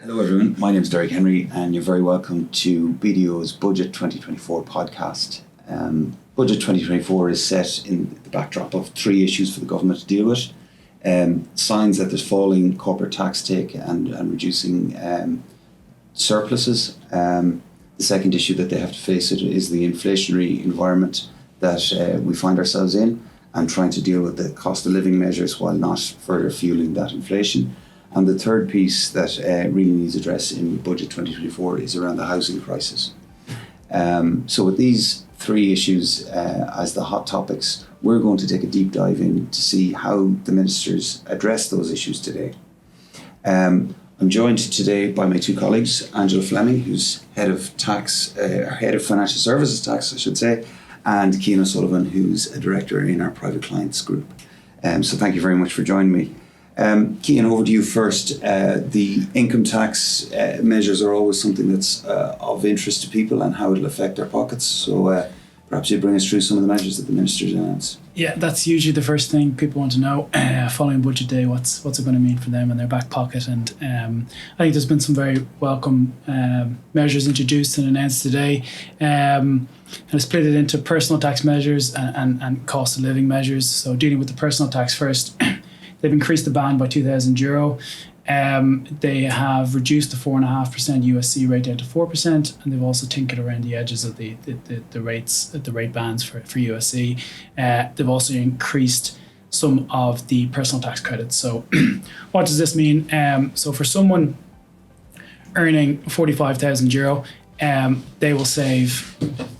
Hello everyone, my name is Derek Henry and you're very welcome to BDO's Budget 2024 podcast. Budget 2024 is set in the backdrop of three issues for the government to deal with. Signs that there's falling corporate tax take and reducing surpluses. The second issue that they have to face is the inflationary environment that we find ourselves in, and trying to deal with the cost of living measures while not further fueling that inflation. And the third piece that really needs address in Budget 2024 is around the housing crisis. So with these three issues as the hot topics, we're going to take a deep dive in to see how the ministers address those issues today. I'm joined today by my two colleagues, Angela Fleming, who's head of financial services tax, I should say, and Cian O'Sullivan, who's a director in our private clients group. So thank you very much for joining me. Cian, over to you first. The income tax measures are always something that's of interest to people and how it'll affect their pockets. So perhaps you bring us through some of the measures that the ministers announced. Yeah, that's usually the first thing people want to know following budget day. What's it going to mean for them in their back pocket? And I think there's been some very welcome measures introduced and announced today. And I split it into personal tax measures and cost of living measures. So dealing with the personal tax first. They've increased the band by €2,000. They have reduced the 4.5% USC rate down to 4%, and they've also tinkered around the edges of the rate bands for USC. They've also increased some of the personal tax credits. So what does this mean? So for someone earning €45,000, they will save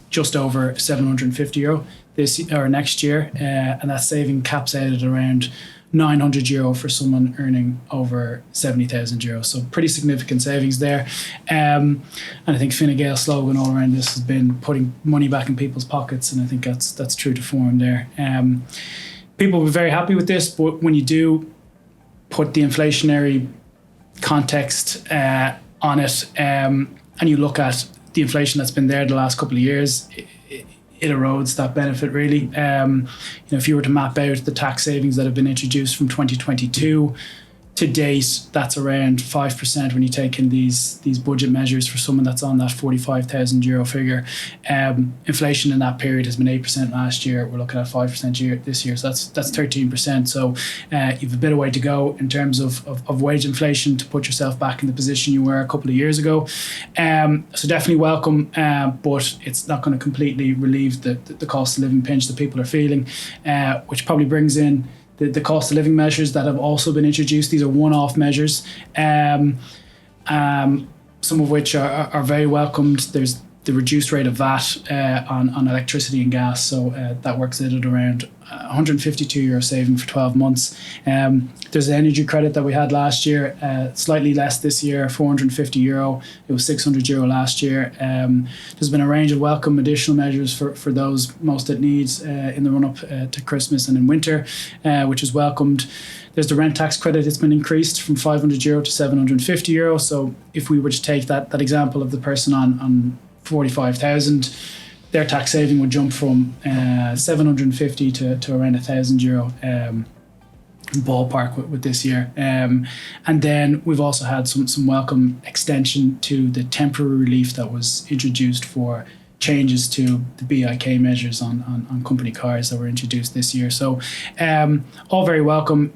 just over €750 this or next year, and that saving caps out at around €900 for someone earning over €70,000. So pretty significant savings there. And I think Fine Gael's slogan all around this has been putting money back in people's pockets, and I think that's true to form there. People were very happy with this, but when you do put the inflationary context on it, and you look at the inflation that's been there the last couple of years, it erodes that benefit really. If you were to map out the tax savings that have been introduced from 2022 to date, that's around 5% when you take in these budget measures for someone that's on that €45,000 figure. Inflation in that period has been 8% last year. We're looking at 5% this year, so that's 13%. So you've a bit of way to go in terms of wage inflation to put yourself back in the position you were a couple of years ago. So definitely welcome, but it's not going to completely relieve the cost of living pinch that people are feeling, which probably brings in the cost of living measures that have also been introduced. These are one-off measures, some of which are very welcomed. There's the reduced rate of VAT on electricity and gas, so that works out at around €152 saving for 12 months. There's the energy credit that we had last year, slightly less this year, €450. It was €600 last year. There's been a range of welcome additional measures for those most at needs in the run-up to Christmas and in winter, which is welcomed. There's the rent tax credit. It's been increased from €500 to €750. So if we were to take that example of the person on 45,000, their tax saving would jump from €750 to around €1,000 ballpark with this year. And then we've also had some welcome extension to the temporary relief that was introduced for changes to the BIK measures on company cars that were introduced this year. So all very welcome.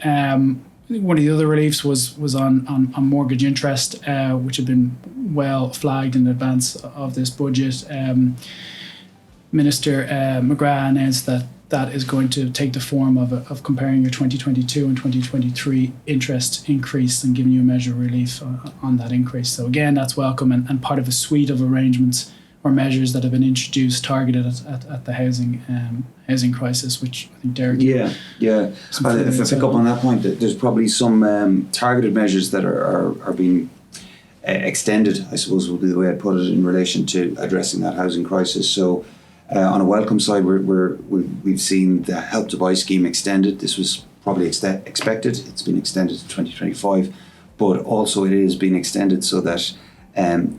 One of the other reliefs was on mortgage interest, which had been well flagged in advance of this budget. Minister McGrath announced that is going to take the form of comparing your 2022 and 2023 interest increase and giving you a measure of relief on that increase. So again, that's welcome and part of a suite of arrangements or measures that have been introduced targeted at the housing crisis, which I think Derek... Yeah. If I pick up on that point, there's probably some targeted measures that are being extended, I suppose would be the way I'd put it, in relation to addressing that housing crisis. So on a welcome side, we've seen the Help to Buy scheme extended. This was probably expected. It's been extended to 2025, but also it is being extended so that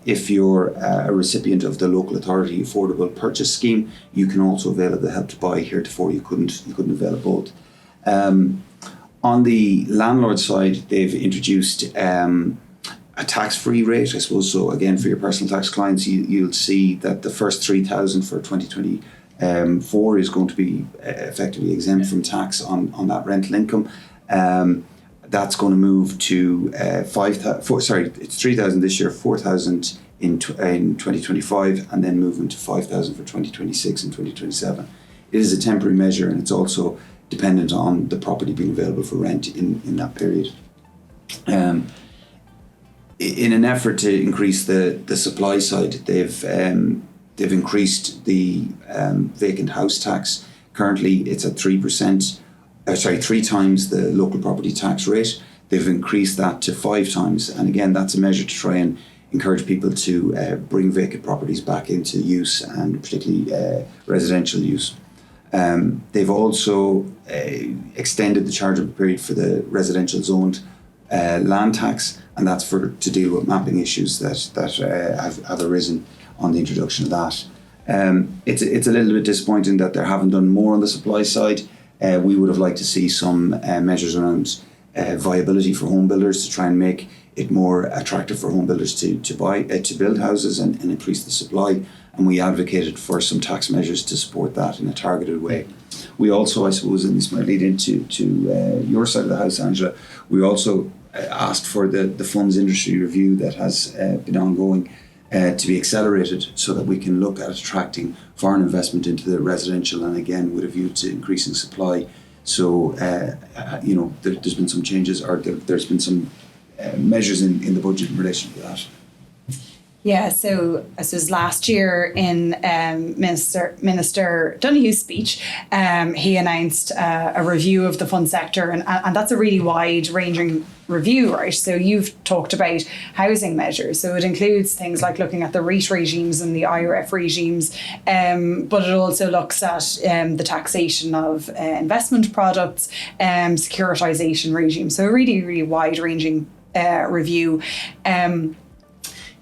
if you're a recipient of the local authority affordable purchase scheme, you can also avail of the Help to Buy. Heretofore you couldn't avail of both. On the landlord side, they've introduced a tax-free rate, I suppose. So again, for your personal tax clients, you'll see that the first 3,000 for 2024 is going to be effectively exempt from tax on that rental income. That's going to move to it's 3,000 this year, 4,000 in 2025, and then moving to 5,000 for 2026 and 2027. It is a temporary measure, and it's also dependent on the property being available for rent in that period. In an effort to increase the supply side, they've increased the vacant house tax. Currently, it's at 3%. 3 times the local property tax rate. They've increased that to 5 times, and again, that's a measure to try and encourage people to bring vacant properties back into use, and particularly residential use. They've also extended the chargeable period for the residential zoned land tax, and that's to deal with mapping issues that have arisen on the introduction of that. It's a little bit disappointing that they haven't done more on the supply side. We would have liked to see some measures around viability for home builders to try and make it more attractive for home builders to build houses and increase the supply. And we advocated for some tax measures to support that in a targeted way. We also, I suppose, and this might lead into your side of the house, Angela, we also asked for the funds industry review that has been ongoing to be accelerated so that we can look at attracting foreign investment into the residential, and again with a view to increasing supply. So there's been some changes, or there's been some measures in the budget in relation to that. Yeah, so I suppose last year in Minister Donoghue's speech, he announced a review of the fund sector, and that's a really wide-ranging review, right? So you've talked about housing measures, so it includes things like looking at the REIT regimes and the IRF regimes, but it also looks at the taxation of investment products, securitisation regimes. So a really, really wide-ranging review.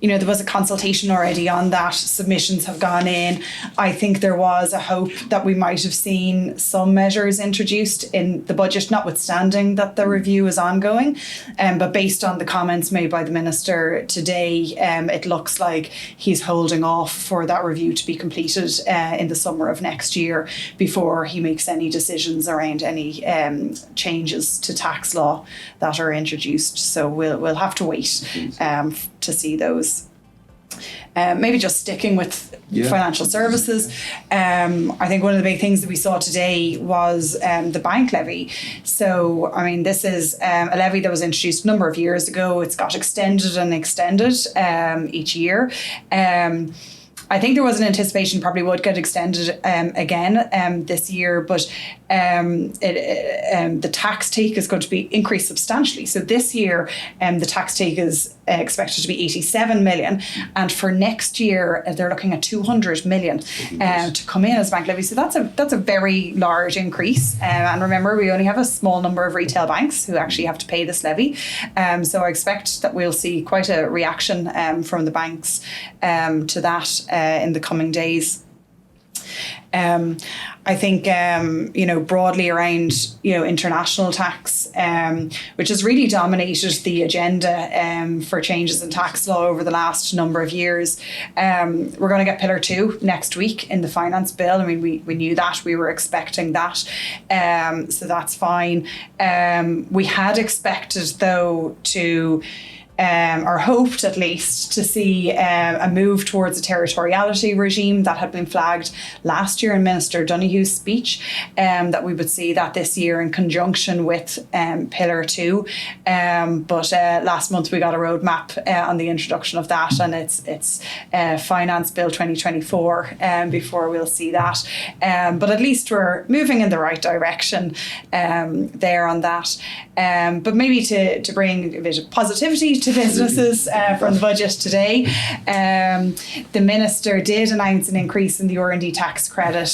There was a consultation already on that. Submissions have gone in. I think there was a hope that we might have seen some measures introduced in the budget, notwithstanding that the review is ongoing. But based on the comments made by the Minister today, it looks like he's holding off for that review to be completed in the summer of next year before he makes any decisions around any changes to tax law that are introduced. So we'll have to wait to see those. Maybe just sticking with financial services, I think one of the big things that we saw today was the bank levy. So, I mean, this is a levy that was introduced a number of years ago. It's got extended and extended each year. I think there was an anticipation probably would get extended again this year, but the tax take is going to be increased substantially. So this year, the tax take is expected to be 87 million, and for next year they're looking at 200 million to come in as bank levy. So that's a very large increase. And remember, we only have a small number of retail banks who actually have to pay this levy. So I expect that we'll see quite a reaction from the banks to that in the coming days. I think, broadly around, international tax, which has really dominated the agenda for changes in tax law over the last number of years. We're going to get Pillar 2 next week in the finance bill. I mean, we knew that, we were expecting that. So that's fine. We had expected, though, to or hoped at least to see a move towards a territoriality regime that had been flagged last year in Minister Donoghue's speech, that we would see that this year in conjunction with Pillar 2. But last month we got a roadmap on the introduction of that, and it's Finance Bill 2024 before we'll see that. But at least we're moving in the right direction there on that. But maybe to bring a bit of positivity to businesses from the budget today, the Minister did announce an increase in the R&D tax credit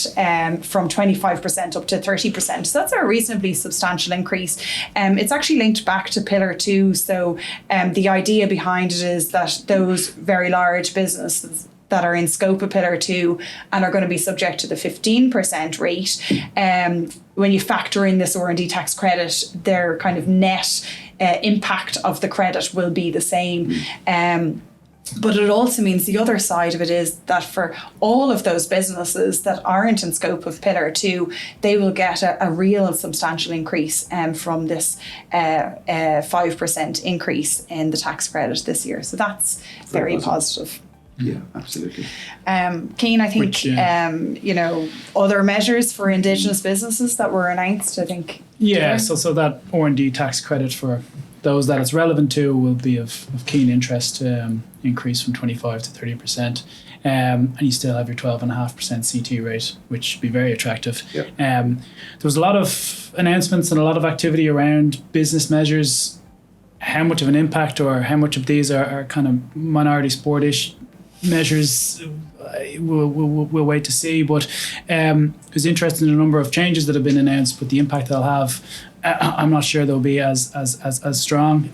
from 25% up to 30%. So that's a reasonably substantial increase. It's actually linked back to Pillar 2. So the idea behind it is that those very large businesses that are in scope of Pillar 2 and are going to be subject to the 15% rate, when you factor in this R&D tax credit, their kind of net impact of the credit will be the same. But it also means the other side of it is that for all of those businesses that aren't in scope of Pillar 2, they will get a real and substantial increase from this 5% increase in the tax credit this year. So that's very positive. Yeah, absolutely. Cian, I think, other measures for Indigenous businesses that were announced, I think. Yeah, so that R&D tax credit for those that it's relevant to will be of keen interest, increase from 25 to 30%. And you still have your 12.5% CT rate, which would be very attractive. Yep. There was a lot of announcements and a lot of activity around business measures. How much of an impact or how much of these are kind of minority sport-ish measures, we'll wait to see. But it was interesting in a number of changes that have been announced, but the impact they'll have, I'm not sure they'll be as strong.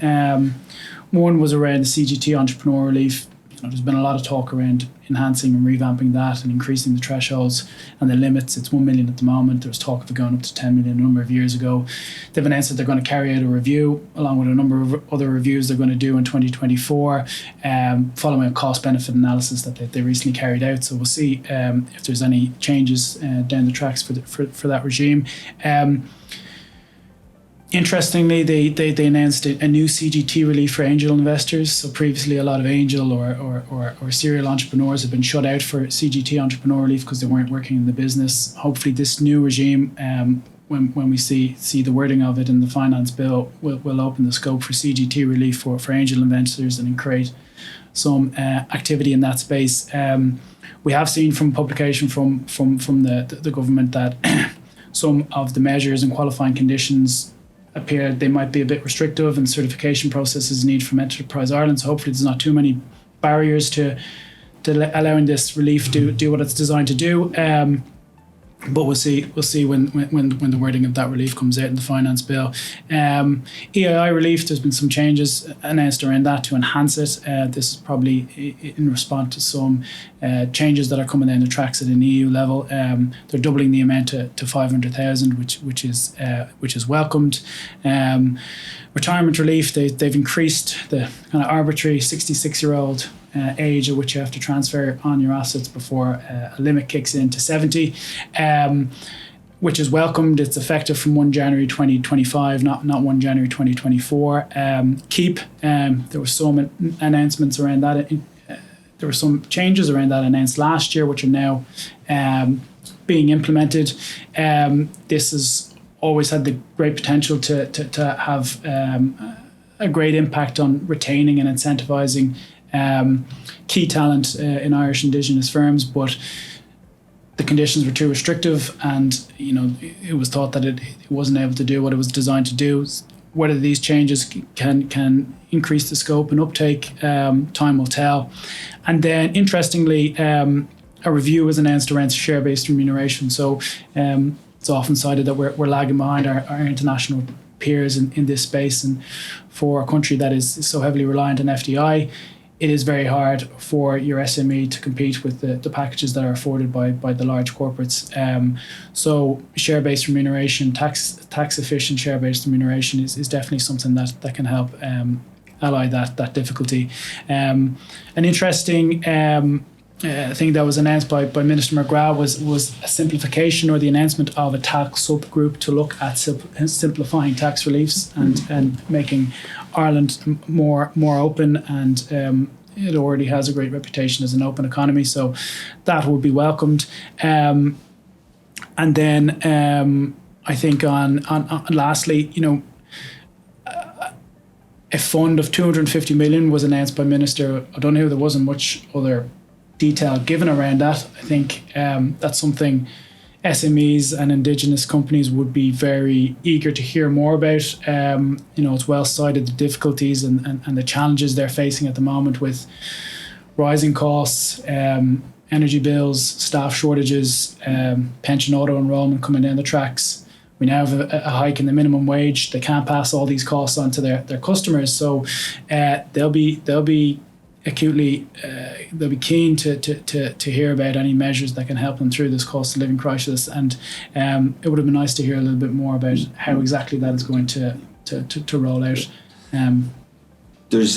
One was around the CGT entrepreneur relief. There's been a lot of talk around enhancing and revamping that and increasing the thresholds and the limits. It's 1 million at the moment. There was talk of it going up to 10 million a number of years ago. They've announced that they're going to carry out a review along with a number of other reviews they're going to do in 2024, following a cost-benefit analysis that they recently carried out. So we'll see if there's any changes down the tracks for that regime. Interestingly, they announced a new CGT relief for angel investors. So previously, a lot of angel or serial entrepreneurs have been shut out for CGT entrepreneur relief because they weren't working in the business. Hopefully, this new regime, when we see the wording of it in the finance bill, will open the scope for CGT relief for angel investors and create some activity in that space. We have seen from publication from the government that some of the measures and qualifying conditions appear they might be a bit restrictive, and certification processes need from Enterprise Ireland. So hopefully there's not too many barriers to allowing this relief to do what it's designed to do. But we'll see when the wording of that relief comes out in the finance bill. EII relief, there's been some changes announced around that to enhance it. This is probably in response to some changes that are coming down the tracks at an EU level. They're doubling the amount to 500,000, which is welcomed. Retirement relief, they've increased the kind of arbitrary 66-year-old age at which you have to transfer on your assets before a limit kicks in to 70, which is welcomed. It's effective from 1 January 2025, not 1 January 2024. Keep, there were some announcements around that. There were some changes around that announced last year, which are now being implemented. This has always had the great potential to have a great impact on retaining and incentivising key talent in Irish Indigenous firms, but the conditions were too restrictive, and it was thought that it wasn't able to do what it was designed to do. Whether these changes can increase the scope and uptake, time will tell. And then, interestingly, a review was announced around share-based remuneration. So it's often cited that we're lagging behind our international peers in this space, and for a country that is so heavily reliant on FDI, it is very hard for your SME to compete with the packages that are afforded by the large corporates. So share-based remuneration, tax efficient share-based remuneration is definitely something that can help allay that difficulty. An interesting thing that was announced by Minister McGrath was a simplification or the announcement of a tax subgroup to look at simplifying tax reliefs and making Ireland more open, and it already has a great reputation as an open economy, so that would be welcomed. And then I think on lastly, a fund of 250 million was announced by Minister O'Donoghue. There wasn't much other detail given around that. I think that's something SMEs and Indigenous companies would be very eager to hear more about. It's well cited the difficulties and the challenges they're facing at the moment with rising costs, energy bills, staff shortages, pension auto enrolment coming down the tracks. We now have a hike in the minimum wage. They can't pass all these costs on to their customers, so they'll be acutely they'll be keen to hear about any measures that can help them through this cost of living crisis, and it would have been nice to hear a little bit more about how exactly that is going to roll out. There's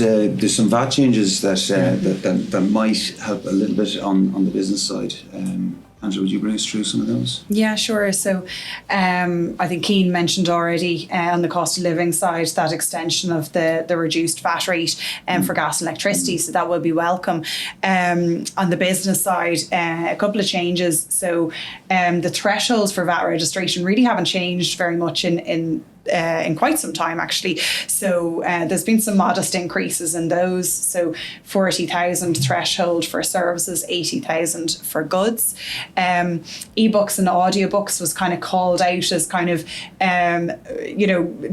some VAT changes that might help a little bit on the business side. Angela, would you bring us through some of those? Yeah, sure. So I think Cian mentioned already on the cost of living side that extension of the reduced VAT rate for gas and electricity. So that will be welcome. On the business side, a couple of changes. So the thresholds for VAT registration really haven't changed very much in quite some time, actually. So there's been some modest increases in those. So 40,000 threshold for services, 80,000 for goods. Ebooks and audiobooks was kind of called out as kind of,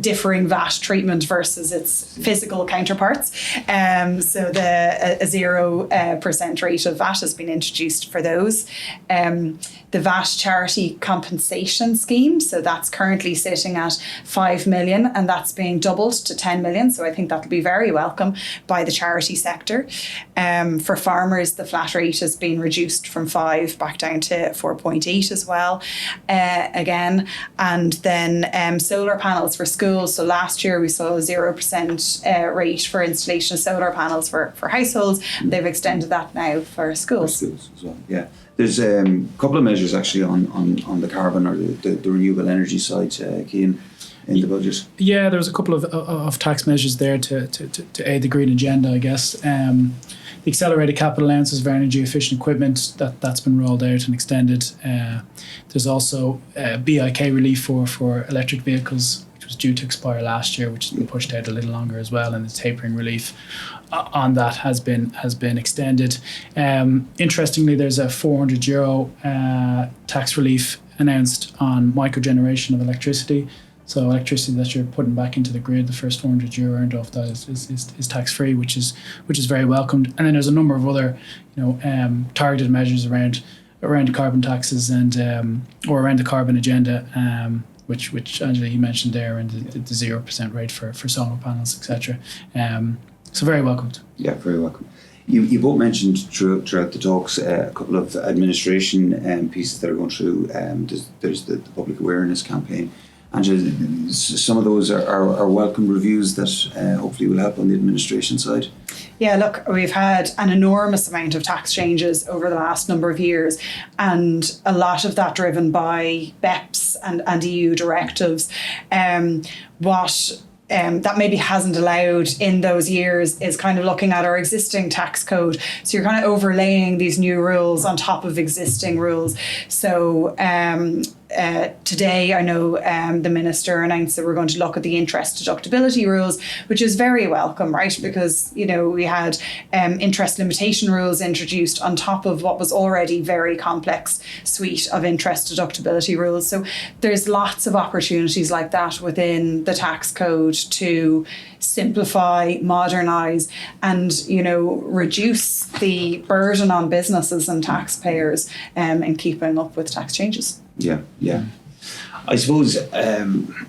differing VAT treatment versus its physical counterparts. So a 0% rate of VAT has been introduced for those. The VAT charity compensation scheme, so that's currently sitting at 5 million and that's being doubled to 10 million. So I think that'll be very welcome by the charity sector. For farmers, the flat rate has been reduced from 5 back down to 4.8 as well. Again, and then solar panels for schools. So last year we saw a 0% rate for installation of solar panels for households. They've extended that now for schools. For schools as well, yeah. There's a couple of measures actually on the carbon or the renewable energy side, Cian, in the budget. Yeah, there was a couple of tax measures there to aid the green agenda, I guess. The accelerated capital allowances for energy efficient equipment, that's been rolled out and extended. There's also BIK relief for electric vehicles, which was due to expire last year, which has been pushed out a little longer as well, and the tapering relief on that has been extended. Interestingly, there's a €400 tax relief announced on microgeneration of electricity. So electricity that you're putting back into the grid, the first €400 earned off that is tax free, which is very welcomed. And then there's a number of other targeted measures around carbon taxes and or around the carbon agenda. Which Angela, you mentioned there, and the 0% rate for solar panels, etc. So very welcomed. Yeah, very welcome. You both mentioned throughout the talks a couple of administration pieces that are going through. There's the public awareness campaign. Angela, some of those are welcome reviews that hopefully will help on the administration side. Yeah, look, we've had an enormous amount of tax changes over the last number of years, and a lot of that driven by BEPS and EU directives. That maybe hasn't allowed in those years is kind of looking at our existing tax code. So you're kind of overlaying these new rules on top of existing rules. So today, I know the minister announced that we're going to look at the interest deductibility rules, which is very welcome, right? Because, we had interest limitation rules introduced on top of what was already very complex suite of interest deductibility rules. So there's lots of opportunities like that within the tax code to simplify, modernise and, reduce the burden on businesses and taxpayers in keeping up with tax changes. Yeah. I suppose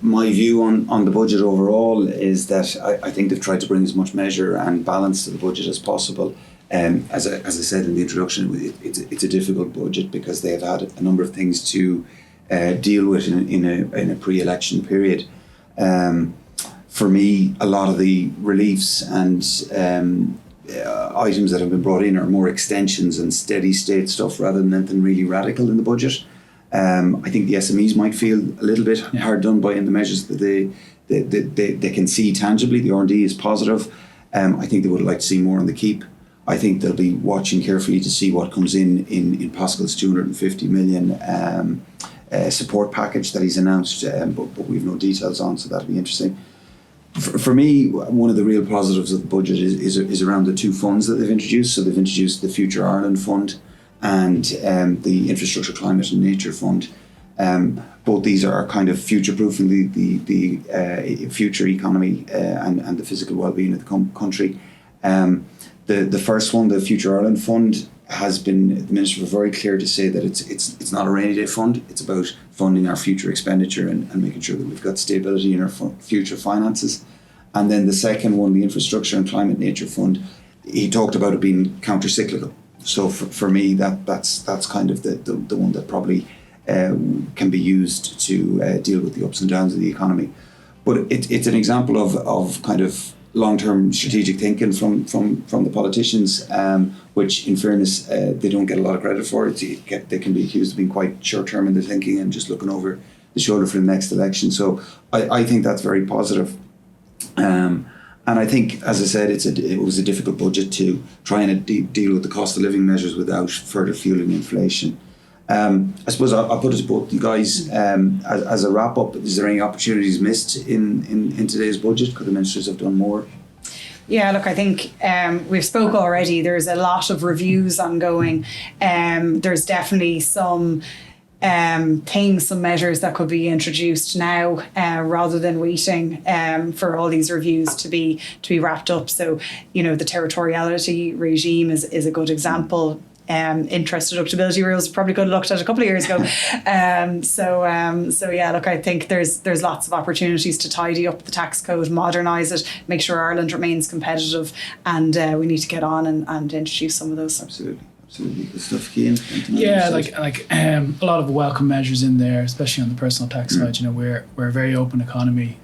my view on the budget overall is that I think they've tried to bring as much measure and balance to the budget as possible. As I said in the introduction, it's a difficult budget because they have had a number of things to deal with in a pre-election period. For me, a lot of the reliefs and items that have been brought in are more extensions and steady state stuff rather than anything really radical in the budget. I think the SMEs might feel a little bit hard done by in the measures that they can see tangibly. The R&D is positive. I think they would like to see more on the keep. I think they'll be watching carefully to see what comes in Pascal's 250 million support package that he's announced, but we've no details on, so that'll be interesting. For me, one of the real positives of the budget is around the two funds that they've introduced. So they've introduced the Future Ireland Fund and the Infrastructure, Climate and Nature Fund. Both these are kind of future-proofing the future economy and the physical well-being of the country. The first one, the Future Ireland Fund, has been, the Minister was very clear to say that it's not a rainy day fund. It's about funding our future expenditure and making sure that we've got stability in our future finances. And then the second one, the Infrastructure and Climate Nature Fund, he talked about it being counter-cyclical. So for me, that's kind of the one that probably can be used to deal with the ups and downs of the economy. But it's an example of kind of long-term strategic thinking from the politicians, which in fairness they don't get a lot of credit for. They can be accused of being quite short-term in their thinking and just looking over the shoulder for the next election. So I think that's very positive. And I think, as I said, it was a difficult budget to try and deal with the cost of living measures without further fueling inflation. I suppose I'll put it to both you guys as a wrap up. Is there any opportunities missed in today's budget? Could the ministers have done more? Yeah, look, I think we've spoke already. There's a lot of reviews ongoing. There's definitely some some measures that could be introduced now rather than waiting for all these reviews to be wrapped up. So, the territoriality regime is a good example. Interest deductibility rules probably could have looked at a couple of years ago. So yeah, look, I think there's lots of opportunities to tidy up the tax code, modernise it, make sure Ireland remains competitive, and we need to get on and introduce some of those. Absolutely. Good stuff, Cian. Yeah, like a lot of welcome measures in there, especially on the personal tax side. We're a very open economy.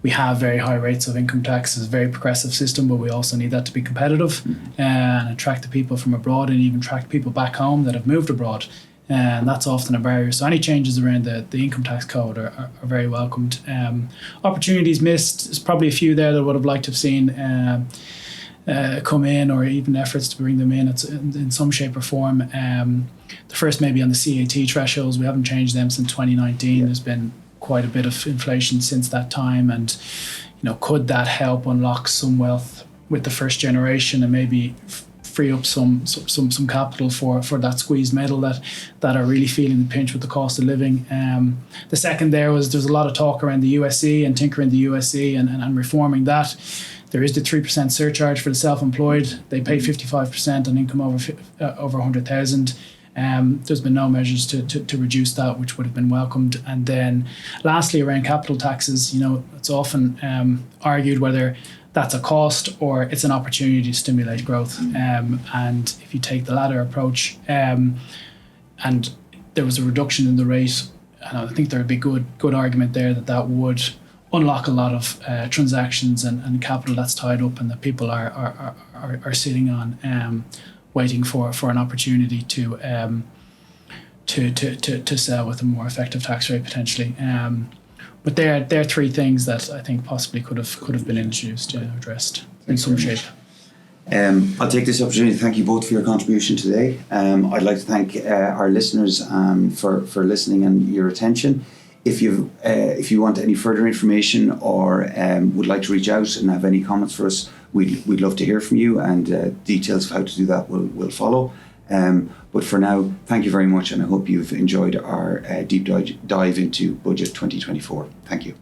We have very high rates of income tax. It's a very progressive system, but we also need that to be competitive and attract the people from abroad and even attract people back home that have moved abroad. And that's often a barrier. So any changes around the income tax code are very welcomed. Opportunities missed, there's probably a few there that I would have liked to have seen come in, or even efforts to bring them in some shape or form. The first maybe on the CAT thresholds, we haven't changed them since 2019. Yeah. There's been quite a bit of inflation since that time, and could that help unlock some wealth with the first generation and maybe free up some capital for that squeezed middle that are really feeling the pinch with the cost of living. The second there's a lot of talk around the USC and tinkering the USC and reforming that. There is the 3% surcharge for the self-employed. They pay 55% on income over 100,000. There's been no measures to reduce that, which would have been welcomed. And then lastly, around capital taxes, it's often argued whether that's a cost or it's an opportunity to stimulate growth. And if you take the latter approach, and there was a reduction in the rate, and I think there would be good argument there that would unlock a lot of transactions and capital that's tied up and that people are sitting on, waiting for an opportunity to sell with a more effective tax rate potentially. But they're three things that I think possibly could have been introduced, addressed in some shape. I'll take this opportunity to thank you both for your contribution today. I'd like to thank our listeners for listening and your attention. If you want any further information or would like to reach out and have any comments for us, we'd love to hear from you, and details of how to do that will follow. But for now, thank you very much, and I hope you've enjoyed our deep dive into Budget 2024. Thank you.